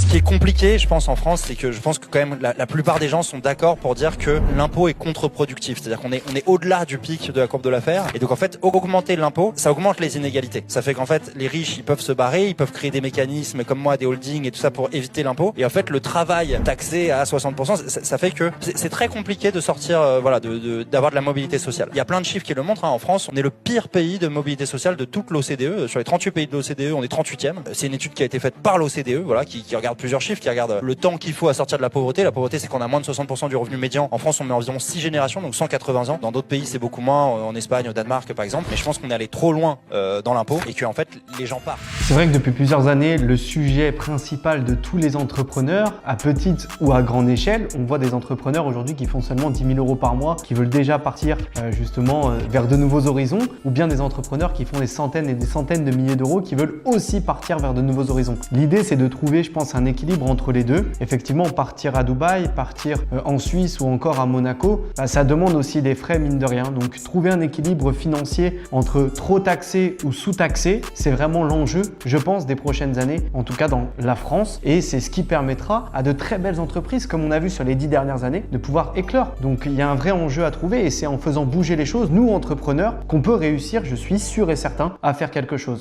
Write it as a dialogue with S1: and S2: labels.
S1: Ce qui est compliqué, je pense, en France, c'est que je pense que quand même la plupart des gens sont d'accord pour dire que l'impôt est contre-productif. C'est-à-dire qu'on est au-delà du pic de la courbe de l'affaire. Et donc en fait, augmenter l'impôt, ça augmente les inégalités. Ça fait qu'en fait, les riches, ils peuvent se barrer, ils peuvent créer des mécanismes comme moi, des holdings et tout ça pour éviter l'impôt. Et en fait, le travail taxé à 60%, ça fait que c'est très compliqué de sortir, voilà, d'avoir de la mobilité sociale. Il y a plein de chiffres qui le montrent. En France, on est le pire pays de mobilité sociale de toute l'OCDE. Sur les 38 pays de l'OCDE, on est 38e. C'est une étude qui a été faite par l'OCDE, voilà, qui regarde plusieurs chiffres, qui regarde le temps qu'il faut à sortir de la pauvreté. La pauvreté, c'est qu'on a moins de 60% du revenu médian. En France, on met environ 6 générations, donc 180 ans. Dans d'autres pays, c'est beaucoup moins. En Espagne, au Danemark, par exemple. Mais je pense qu'on est allé trop loin dans l'impôt et que en fait, les gens partent.
S2: C'est vrai que depuis plusieurs années, le sujet principal de tous les entrepreneurs, à petite ou à grande échelle, on voit des entrepreneurs aujourd'hui qui font seulement 10 000 € par mois, qui veulent déjà partir justement vers de nouveaux horizons, ou bien des entrepreneurs qui font des centaines et des centaines de milliers d'euros, qui veulent aussi partir vers de nouveaux horizons. L'idée, c'est de trouver, je pense, un équilibre entre les deux. Effectivement, partir à Dubaï, partir en Suisse ou encore à Monaco, ça demande aussi des frais, mine de rien. Donc, trouver un équilibre financier entre trop taxé ou sous-taxé, c'est vraiment l'enjeu, je pense, des prochaines années, en tout cas dans la France. Et c'est ce qui permettra à de très belles entreprises, comme on a vu sur les 10 dernières années, de pouvoir éclore. Donc, il y a un vrai enjeu à trouver et c'est en faisant bouger les choses, nous, entrepreneurs, qu'on peut réussir, je suis sûr et certain, à faire quelque chose.